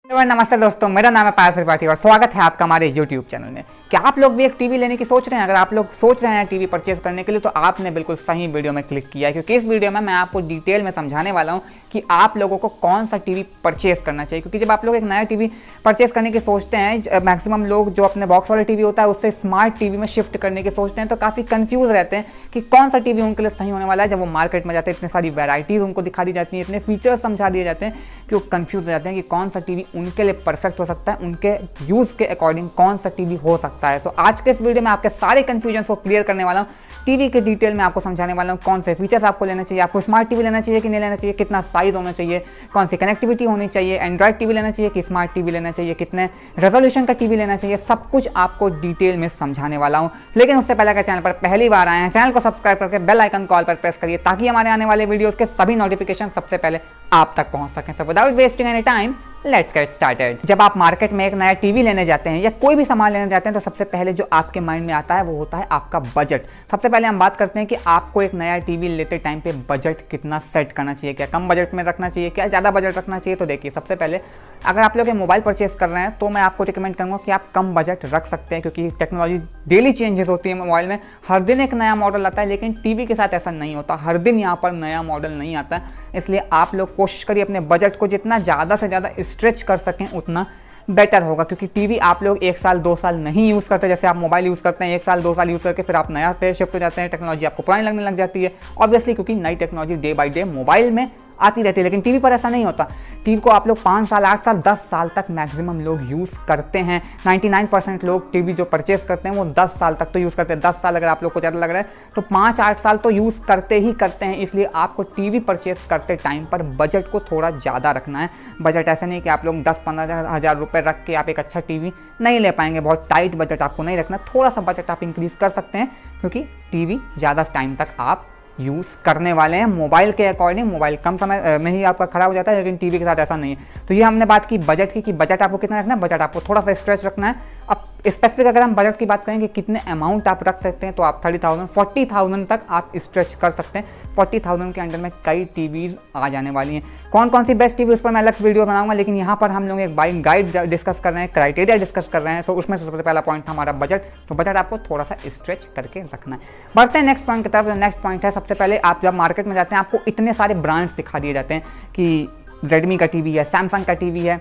नमस्ते दोस्तों, मेरा नाम है पायल त्रिपाठी और स्वागत है आपका हमारे YouTube चैनल में। क्या आप लोग भी एक टीवी लेने की सोच रहे हैं? अगर आप लोग सोच रहे हैं टीवी परचेज करने के लिए तो आपने बिल्कुल सही वीडियो में क्लिक किया है, क्योंकि इस वीडियो में मैं आपको डिटेल में समझाने वाला हूं कि आप लोगों को कौन सा टीवी परचेज करना चाहिए। क्योंकि जब आप लोग एक नया टीवी परचेज करने की सोचते हैं, मैक्सिमम लोग जो अपने बॉक्स वाला टीवी होता है उससे स्मार्ट टीवी में शिफ्ट करने की सोचते हैं, तो काफ़ी कंफ्यूज रहते हैं कि कौन सा टीवी उनके लिए सही होने वाला है। जब वो मार्केट में जाते हैं इतनी सारी वैराइटीज़ उनको दिखा दी जाती हैं, इतने फीचर्स समझा दिए जाते हैं कि वो कंफ्यूज हो जाते हैं कि कौन सा टीवी उनके लिए परफेक्ट हो सकता है, उनके यूज़ के अकॉर्डिंग कौन सा टीवी हो सकता है। सो आज के इस वीडियो में आपके सारे कंफ्यूजन को क्लियर करने वाला हूँ। टीवी के डिटेल में आपको समझाने वाला हूँ कौन से फीचर्स आपको लेना चाहिए, आपको स्मार्ट टीवी लेना चाहिए कि नहीं लेना चाहिए, कितना साइज होना चाहिए, कौन सी कनेक्टिविटी होनी चाहिए, एंड्रॉइड टीवी लेना चाहिए कि स्मार्ट टीवी लेना चाहिए, कितने रेजोल्यूशन का टीवी लेना चाहिए, सब कुछ आपको डिटेल में समझाने वाला हूँ। लेकिन उससे पहले अगर चैनल पर पहली बार आए हैं, चैनल को सब्सक्राइब करके बेल आइकन कॉल पर प्रेस करिए ताकि हमारे आने वाले वीडियोस के सभी नोटिफिकेशन सबसे पहले आप तक पहुंच सकें। So without wasting any time let's get started. जब आप मार्केट में एक नया टीवी लेने जाते हैं या कोई भी सामान लेने जाते हैं तो सबसे पहले जो आपके माइंड में आता है वो होता है आपका बजट। सबसे पहले हम बात करते हैं कि आपको एक नया टीवी लेते टाइम पे बजट कितना सेट करना चाहिए, क्या कम बजट में रखना चाहिए, क्या ज़्यादा बजट रखना चाहिए। तो देखिए, सबसे पहले अगर आप लोग ये मोबाइल परचेस कर रहे हैं तो मैं आपको रिकमेंड करूँगा कि आप कम बजट रख सकते हैं, क्योंकि टेक्नोलॉजी डेली चेंजेस होती है मोबाइल में, हर दिन एक नया मॉडल आता है। लेकिन टीवी के साथ ऐसा नहीं होता, हर दिन यहाँ पर नया मॉडल नहीं आता है। इसलिए आप लोग कोशिश करिए अपने बजट को जितना ज़्यादा से ज़्यादा स्ट्रेच कर सकें उतना बेटर होगा, क्योंकि टीवी आप लोग 1 साल 2 साल नहीं यूज़ करते। जैसे आप मोबाइल यूज़ करते हैं 1 साल 2 साल यूज़ करके फिर आप नया पे शिफ्ट हो जाते हैं, टेक्नोलॉजी आपको पुरानी लगने लग जाती है ऑब्वियसली, क्योंकि नई technology day by day mobile में आती रहती है। लेकिन टीवी पर ऐसा नहीं होता। टीवी को आप लोग 5 साल 8 साल 10 साल तक मैक्सिमम लोग यूज़ करते हैं। 99% लोग टीवी जो परचेस करते हैं वो 10 साल तक तो यूज़ करते हैं। 10 साल अगर आप लोग को ज़्यादा लग रहा है तो 5-8 साल तो यूज़ करते ही करते हैं। इसलिए आपको टीवी परचेस करते टाइम पर बजट को थोड़ा ज़्यादा रखना है। बजट ऐसे नहीं कि आप लोग 10-15 हज़ार रुपये रख के आप एक अच्छा टीवी नहीं ले पाएंगे। बहुत टाइट बजट आपको नहीं रखना, थोड़ा सा बजट आप इंक्रीज़ कर सकते हैं, क्योंकि टीवी ज़्यादा टाइम तक आप यूज़ करने वाले हैं। मोबाइल के अकॉर्डिंग मोबाइल कम समय में ही आपका खराब हो जाता है, लेकिन टीवी के साथ ऐसा नहीं है। तो ये हमने बात की बजट की, कि बजट आपको कितना रखना है, बजट आपको थोड़ा सा स्ट्रेच रखना है। अब स्पेसिफिक अगर हम बजट की बात करें कि कितने अमाउंट आप रख सकते हैं, तो आप 30,000 40,000 तक आप स्ट्रेच कर सकते हैं। 40,000 के अंडर में कई टीवीज़ आ जाने वाली हैं। कौन कौन सी बेस्ट टीवी, उस पर मैं अलग वीडियो बनाऊंगा। लेकिन यहाँ पर हम लोग एक बाइंग गाइड डिस्कस कर रहे हैं, क्राइटेरिया डिस्कस कर रहे हैं। तो उसमें सबसे पहला पॉइंट था हमारा बजट। तो बजट आपको थोड़ा सा स्ट्रेच करके रखना है। बढ़ते हैं नेक्स्ट पॉइंट की तरफ। नेक्स्ट पॉइंट है, सबसे पहले आप जब मार्केट में जाते हैं आपको इतने सारे ब्रांड्स दिखा दिए जाते हैं कि रेडमी का टीवी है, सैमसंग का टीवी है,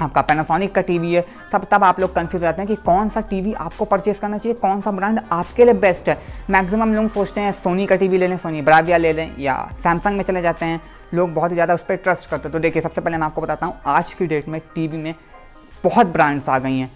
आपका पैनासोनिक का टीवी है। तब आप लोग कंफ्यूज रहते हैं कि कौन सा टीवी आपको परचेस करना चाहिए, कौन सा ब्रांड आपके लिए बेस्ट है। मैक्सिमम लोग सोचते हैं सोनी का टीवी ले लें, सोनी ब्राविया ले लें, या सैमसंग में चले जाते हैं। लोग बहुत ही ज़्यादा उस पर ट्रस्ट करते हैं। तो देखिए, सबसे पहले मैं आपको बताता हूँ, आज की डेट में टीवी में बहुत ब्रांड्स आ गई हैं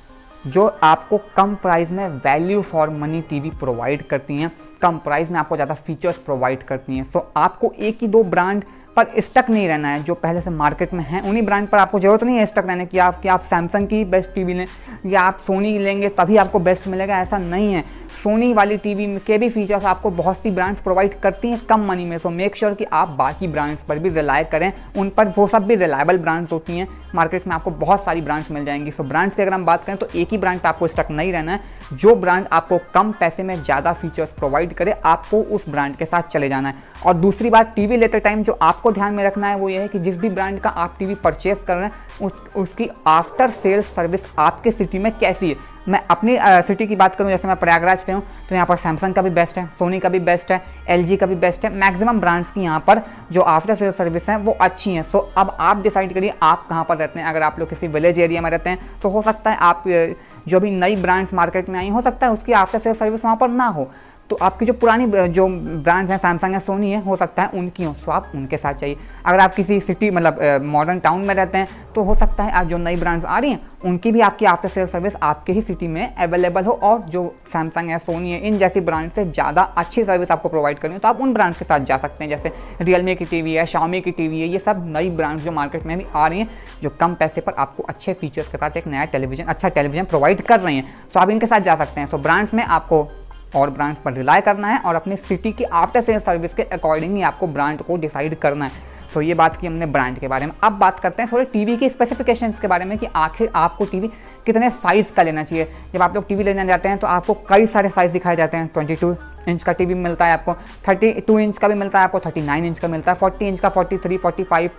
जो आपको कम प्राइस में value for money TV provide करती हैं। कम प्राइस में आपको ज़्यादा फीचर्स प्रोवाइड करती हैं। तो आपको एक ही 2 ब्रांड पर स्टक नहीं रहना है जो पहले से मार्केट में हैं। उन्हीं ब्रांड पर आपको ज़रूरत नहीं है स्टक रहने की, आप सैमसंग की बेस्ट टीवी लें या आप सोनी लेंगे तभी आपको बेस्ट मिलेगा, ऐसा नहीं है। सोनी वाली टीवी के भी फीचर्स आपको बहुत सी ब्रांड्स प्रोवाइड करती हैं कम मनी में। सो मेक श्योर कि आप बाकी ब्रांड्स पर भी रिलाय करें, उन पर वो सब भी रिलायबल ब्रांड्स होती हैं। मार्केट में आपको बहुत सारी ब्रांड्स मिल जाएंगी। सो ब्रांड्स की अगर हम बात करें तो एक ही ब्रांड पर आपको स्टक नहीं रहना है। जो ब्रांड आपको कम पैसे में ज़्यादा फीचर्स प्रोवाइड करे आपको उस ब्रांड के साथ चले जाना है। और दूसरी बात, टीवी लेते टाइम जो आपको ध्यान में रखना है वो ये है कि जिस भी ब्रांड का आप टीवी परचेस कर रहे हैं उसकी आफ्टर सेल्स सर्विस आपके सिटी में कैसी है। मैं अपनी सिटी की बात करूं, जैसे मैं प्रयागराज पे हूं तो यहाँ पर सैमसंग का भी बेस्ट है, सोनी का भी बेस्ट है, एलजी का भी बेस्ट है। मैक्सिमम ब्रांड्स की यहाँ पर जो आफ्टर सेल्स सर्विस हैं वो अच्छी हैं। सो अब आप डिसाइड करिए आप कहाँ पर रहते हैं। अगर आप लोग किसी विलेज एरिया में रहते हैं तो हो सकता है आप जो भी नई ब्रांड्स मार्केट में आई हो सकता है उसकी आफ्टर सेल्स सर्विस वहाँ पर ना हो। तो आपकी जो पुरानी जो ब्रांड्स हैं, सैमसंग है, सोनी है, हो सकता है उनकी हो, तो आप उनके साथ चाहिए। अगर आप किसी सिटी मतलब मॉडर्न टाउन में रहते हैं तो हो सकता है आज जो नई ब्रांड्स आ रही हैं उनकी भी आपकी आफ्टर सेल सर्विस आपके ही सिटी में अवेलेबल हो, और जो सैमसंग है, सोनी है, इन जैसी ब्रांड से ज़्यादा अच्छी सर्विस आपको प्रोवाइड करनी हो तो आप उन ब्रांड्स के साथ जा सकते हैं। जैसे रियलमी की टीवी है, शाओमी की टीवी है, ये सब नई ब्रांड्स जो मार्केट में भी आ रही हैं जो कम पैसे पर आपको अच्छे फीचर्स के साथ एक नया अच्छा टेलीविजन प्रोवाइड कर रही हैं। तो आप इनके साथ जा सकते हैं। सो ब्रांड्स में आपको और ब्रांड्स पर रिलाय करना है और अपनी सिटी की आफ्टर सेल सर्विस के अकॉर्डिंग ही आपको ब्रांड को डिसाइड करना है। तो ये बात की हमने ब्रांड के बारे में। अब बात करते हैं थोड़े टीवी के स्पेसिफिकेशंस के बारे में कि आखिर आपको टीवी कितने साइज़ का लेना चाहिए। जब आप लोग टीवी लेने जाते हैं तो आपको कई सारे साइज़ दिखाए जाते हैं, 22, इंच का टीवी मिलता है आपको, 32 इंच का भी मिलता है आपको, 39 इंच का मिलता है, 40 इंच का, 43, 45,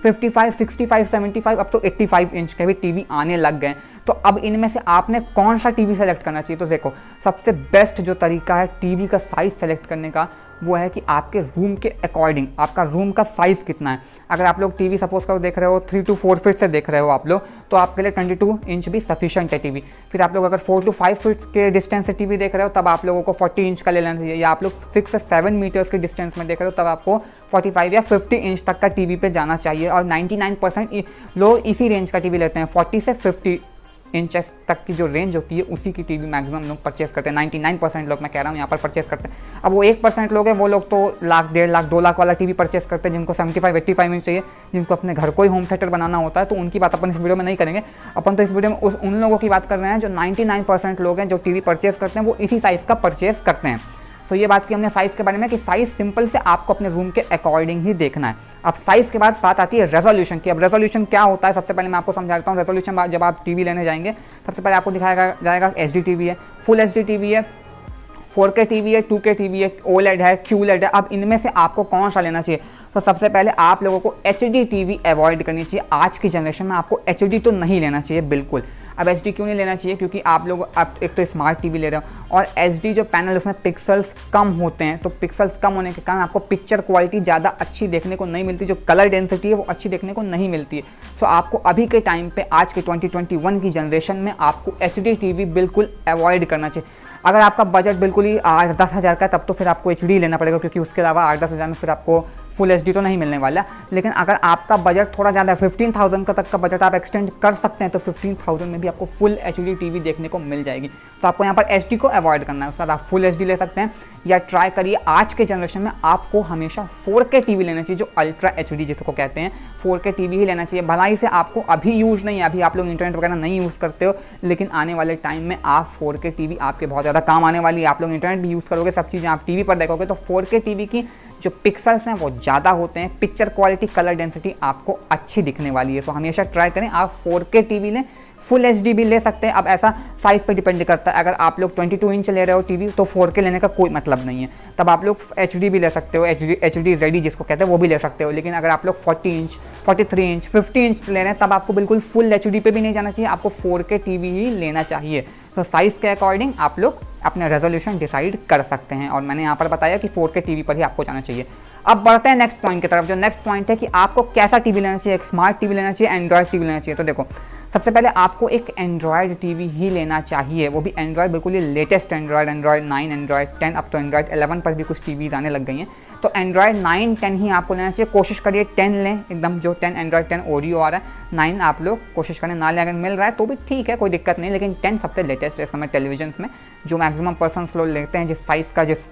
55, 65, 75, अब तो 85 इंच के भी टीवी आने लग गए। तो अब इनमें से आपने कौन सा टीवी सेलेक्ट करना चाहिए? तो देखो, सबसे बेस्ट जो तरीका है टीवी का साइज़ सेलेक्ट करने का वो है कि आपके रूम के अकॉर्डिंग आपका रूम का साइज़ कितना है। अगर आप लोग टीवी सपोज करो देख रहे हो 3 to 4 फीट से देख रहे हो आप लोग, तो आपके लिए 22 इंच भी सफिशिएंट है टीवी। फिर आप लोग अगर 4 to 5 फीट के डिस्टेंस से टीवी देख रहे हो तब आप लोगों को 40 इंच का ले लेना चाहिए, या आप लोग 6 से 7 मीटर्स के डिस्टेंस में देख रहे हो तब आपको 45 या 50 इंच तक का टीवी पे जाना चाहिए। और 99% लोग इसी रेंज का टीवी लेते हैं, 40 से 50 इंचेस तक की जो रेंज होती है उसी की टीवी मैक्सिमम लोग परचेस करते हैं। 99% लोग मैं कह रहा हूँ यहाँ पर परचेस करते हैं। अब वो 1% लोग हैं, वो लोग तो लाख, 1.5 लाख, 2 लाख वाला टीवी परचेस करते हैं, जिनको 75-85 इंच चाहिए, जिनको अपने घर को ही होम थिएटर बनाना होता है। तो उनकी बात अपन इस वीडियो में नहीं करेंगे। अपन तो इस वीडियो में उन लोगों की बात कर रहे हैं जो 99% लोग हैं जो टीवी परचेस करते हैं वो इसी साइज़ का परचेस करते हैं। तो ये बात की हमने साइज़ के बारे में कि साइज़ सिंपल से आपको अपने रूम के अकॉर्डिंग ही देखना है। अब साइज़ के बाद बात आती है रेजोल्यूशन की। अब रेजोल्यूशन क्या होता है, सबसे पहले मैं आपको समझा देता हूँ। रेजोल्यूशन जब आप टीवी लेने जाएंगे सबसे पहले आपको दिखाया जाएगा HD टीवी है, फुल HD टीवी है, 4K टीवी है, 2K टीवी है, OLED है, QLED है। अब इनमें से आपको कौन सा लेना चाहिए? तो सबसे पहले आप लोगों को HD टीवी अवॉइड करनी चाहिए। आज की जनरेशन में आपको HD तो नहीं लेना चाहिए बिल्कुल। अब HD क्यों नहीं लेना चाहिए? क्योंकि आप लोग अब एक तो स्मार्ट टीवी ले रहे हो और HD जो पैनल उसमें पिक्सल्स कम होते हैं, तो पिक्सल्स कम होने के कारण आपको पिक्चर क्वालिटी ज़्यादा अच्छी देखने को नहीं मिलती, जो कलर डेंसिटी है वो अच्छी देखने को नहीं मिलती है। तो आपको अभी के टाइम पे आज के 2021 की जनरेशन में आपको HD टीवी बिल्कुल अवॉइड करना चाहिए। अगर आपका बजट बिल्कुल ही 8-10 हज़ार का है तब तो फिर आपको HD लेना पड़ेगा, क्योंकि उसके अलावा 8-10 हज़ार में फिर आपको फुल HD तो नहीं मिलने वाला। लेकिन अगर आपका बजट थोड़ा ज़्यादा है, 15,000 का तक का बजट आप एक्सटेंड कर सकते हैं, तो 15,000 में भी आपको फुल HD टीवी देखने को मिल जाएगी। तो आपको यहाँ पर HD को अवॉइड करना है, उसके बाद आप फुल HD ले सकते हैं, या ट्राई करिए आज के जनरेशन में आपको हमेशा 4K टीवी लेना चाहिए, जो अल्ट्रा HD जिसको कहते हैं, 4K टीवी ही लेना चाहिए। भलाई से आपको अभी यूज़ नहीं है, अभी आप लोग इंटरनेट वगैरह नहीं यूज़ करते हो, लेकिन आने वाले टाइम में आप 4K टीवी आपके बहुत ज़्यादा काम आने वाली है। आप लोग इंटरनेट भी यूज़ करोगे, सब चीज़ें आप टीवी पर देखोगे, तो 4K टीवी की जो पिक्सल्स हैं वो ज़्यादा होते हैं, पिक्चर क्वालिटी, कलर डेंसिटी आपको अच्छी दिखने वाली है। तो हमेशा ट्राई करें आप 4K टीवी लें, फुल HD भी ले सकते हैं। अब ऐसा साइज़ पर डिपेंड करता है, अगर आप लोग 22 इंच ले रहे हो टीवी तो 4K लेने का कोई मतलब नहीं है, तब आप लोग HD भी ले सकते हो, HD रेडी जिसको कहते हैं वो भी ले सकते हो। लेकिन अगर आप लोग 40 इंच, 43 इंच, 50 इंच ले रहे हैं तब आपको बिल्कुल फुल HD पे भी नहीं जाना चाहिए, आपको 4K टीवी ही लेना चाहिए। तो साइज़ के अकॉर्डिंग आप लोग अपना रेजोल्यूशन डिसाइड कर सकते हैं, और मैंने यहाँ पर बताया कि 4K टीवी पर ही आपको जाना चाहिए। अब बढ़ते हैं नेक्स्ट पॉइंट की तरफ। जो नेक्स्ट पॉइंट है कि आपको कैसा टीवी लेना चाहिए, एक स्मार्ट टीवी लेना चाहिए, एंड्रॉयड टीवी लेना चाहिए। तो देखो, सबसे पहले आपको एक एंड्रॉयड टीवी ही लेना चाहिए, वो भी एंड्रॉयड बिल्कुल ही लेटेस्ट एंड्रॉयड 9, एंड्रॉयड 10, अब तो एंड्रॉयड 11 पर भी कुछ टीवीज आने लग गई हैं। तो एंड्रॉयड 9, 10 ही आपको लेना चाहिए। कोशिश करिए 10 लें, एकदम जो 10 एंड्रॉयड 10 ओरियो आ रहा है। 9 आप लोग कोशिश करें ना लें, अगर मिल रहा है तो भी ठीक है, कोई दिक्कत नहीं, लेकिन 10 सबसे लेटेस्ट है इस समय टेलीविजन में, जो मैक्सिमम पर्सन्स लोग लेते हैं जिस साइज़ का, जिस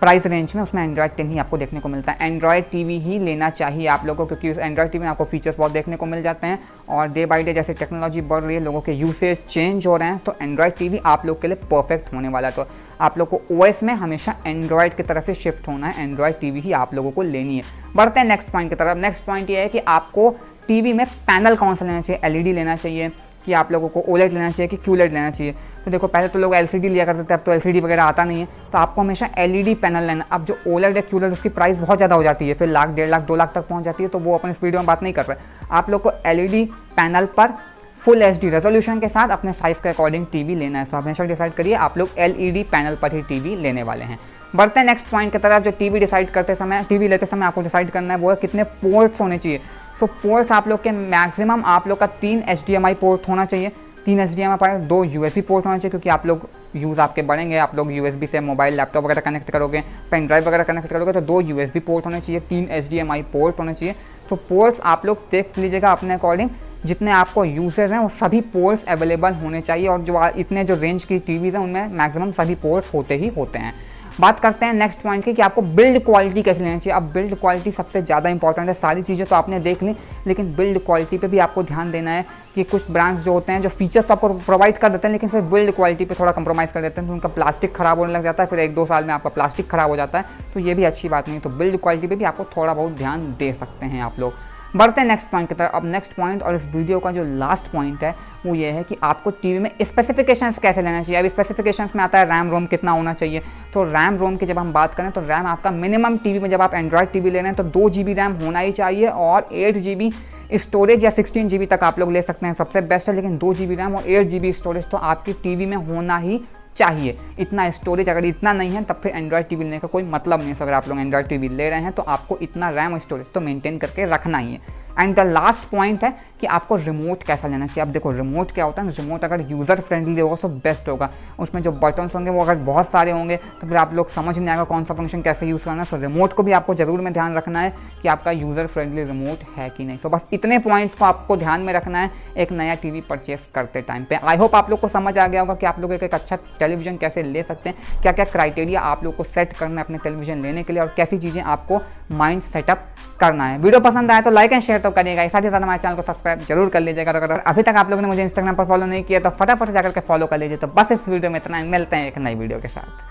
प्राइस रेंज में, उसमें एंड्रॉयड 10 ही आपको देखने को मिलता है। एंड्रॉयड टीवी ही लेना चाहिए आप लोगों को, क्योंकि उस एंड्रॉयड टीवी में आपको फीचर्स बहुत देखने को मिल जाते हैं, और डे बाय डे जैसे टेक्नोलॉजी बढ़ रही है, लोगों के यूसेज चेंज हो रहे हैं, तो एंड्रॉयड टीवी आप लोग के लिए परफेक्ट होने वाला है। तो आप लोग को OS में हमेशा एंड्रॉयड की तरफ ही शिफ्ट होना है, एंड्रॉयड टीवी ही आप लोगों को लेनी है। बढ़ते हैं नेक्स्ट पॉइंट की तरफ। नेक्स्ट पॉइंट ये है कि आपको टीवी में पैनल कौन सा लेना चाहिए, LED लेना चाहिए, कि आप लोगों को OLED लेना चाहिए कि QLED लेना चाहिए। तो देखो, पहले तो लोग LCD लिया करते थे, अब तो LCD वगैरह आता नहीं है, तो आपको हमेशा LED पैनल लेना। अब जो OLED है, QLED, उसकी प्राइस बहुत ज़्यादा हो जाती है, फिर लाख, 1.5 लाख, 2 लाख तक पहुंच जाती है, तो वो अपन इस वीडियो में बात नहीं कर रहे। आप लोग को LED पैनल पर फुल HD रेजोल्यूशन के साथ अपने साइज़ के अकॉर्डिंग टीवी लेना है। तो हमेशा डिसाइड करिए आप लोग LED पैनल पर ही टीवी लेने वाले हैं। बढ़ते हैं नेक्स्ट पॉइंट की तरफ। जो टीवी डिसाइड करते समय, टीवी लेते समय आपको डिसाइड करना है वो है कितने पोर्ट्स होने चाहिए। तो पोर्ट्स आप लोग के मैक्सिमम आप लोग का 3 HDMI पोर्ट होना चाहिए, 3 HDMI पोर्ट, 2 USB पोर्ट होना चाहिए, क्योंकि आप लोग यूज़ आपके बढ़ेंगे, आप लोग USB से मोबाइल, लैपटॉप वगैरह कनेक्ट करोगे, पेन ड्राइव वगैरह कनेक्ट करोगे, तो 2 USB पोर्ट होने चाहिए, 3 HDMI पोर्ट होने चाहिए। तो पोर्ट्स आप लोग देख लीजिएगा अपने अकॉर्डिंग, जितने आपको यूसेज हैं वो सभी पोर्ट्स अवेलेबल होने चाहिए, और जो इतने जो रेंज की टीवीज़ हैं उनमें मैक्सिमम सभी पोर्ट्स होते ही होते हैं। बात करते हैं नेक्स्ट पॉइंट की कि आपको बिल्ड क्वालिटी कैसे लेनी चाहिए। अब बिल्ड क्वालिटी सबसे ज़्यादा इंपॉर्टेंट है। सारी चीज़ें तो आपने देख ली, लेकिन बिल्ड क्वालिटी पे भी आपको ध्यान देना है कि कुछ ब्रांड्स जो होते हैं जो फीचर्स तो आपको प्रोवाइड कर देते हैं, लेकिन फिर बिल्ड क्वालिटी पे थोड़ा कंप्रोमाइज़ कर देते हैं, तो उनका प्लास्टिक ख़राब होने लग जाता है, फिर 1-2 साल में आपका प्लास्टिक ख़राब हो जाता है, तो ये भी अच्छी बात नहीं। तो बिल्ड क्वालिटी पर भी आपको थोड़ा बहुत ध्यान दे सकते हैं आप लोग। बढ़ते हैं नेक्स्ट पॉइंट की तरफ। अब नेक्स्ट पॉइंट और इस वीडियो का जो लास्ट पॉइंट है वो ये है कि आपको टीवी में स्पेसिफिकेशंस कैसे लेना चाहिए। अब स्पेसिफिकेशंस में आता है रैम रोम कितना होना चाहिए। तो रैम रोम की जब हम बात करें तो रैम आपका मिनिमम टीवी में, जब आप एंड्रॉयड टीवी ले रहे हैं तो 2 GB रैम होना ही चाहिए, और 8 GB स्टोरेज या 16 GB तक आप लोग ले सकते हैं, सबसे बेस्ट है। लेकिन 2 GB रैम और 8 GB स्टोरेज तो आपकी टीवी में होना ही चाहिए। इतना स्टोरेज अगर इतना नहीं है तब फिर एंड्रॉयड टीवी लेने का कोई मतलब नहीं है। अगर आप लोग एंड्रॉयड टीवी ले रहे हैं तो आपको इतना रैम और स्टोरेज तो मेंटेन करके रखना ही है। एंड द लास्ट पॉइंट है कि आपको रिमोट कैसा लेना चाहिए। अब देखो रिमोट क्या होता है, रिमोट अगर यूज़र फ्रेंडली होगा तो बेस्ट होगा। उसमें जो बटन्स होंगे वो अगर बहुत सारे होंगे तो फिर आप लोग समझ नहीं आएगा कौन सा फंक्शन कैसे यूज़ करना है। सो रिमोट को भी आपको ज़रूर में ध्यान रखना है कि आपका यूज़र फ्रेंडली रिमोट है कि नहीं। सो बस इतने पॉइंट्स को आपको ध्यान में रखना है एक नया टीवी परचेस करते टाइम पे। आई होप आप लोग को समझ आ गया होगा कि आप लोग एक अच्छा टेलीविजन कैसे ले सकते हैं, क्या क्या क्राइटेरिया आप लोग को सेट करना है अपने टेलीविजन लेने के लिए, और कैसी चीज़ें आपको माइंड सेटअप करना है। वीडियो पसंद आए तो लाइक एंड शेयर तो करिएगा, साथ ही साथ हमारे चैनल को सब्सक्राइब जरूर कर लीजिएगा। अगर अभी तक आप लोगों ने मुझे इंस्टाग्राम पर फॉलो नहीं किया तो फटाफट जाकर के फॉलो कर लीजिए। तो बस इस वीडियो में इतना ही, मिलते हैं एक नई वीडियो के साथ।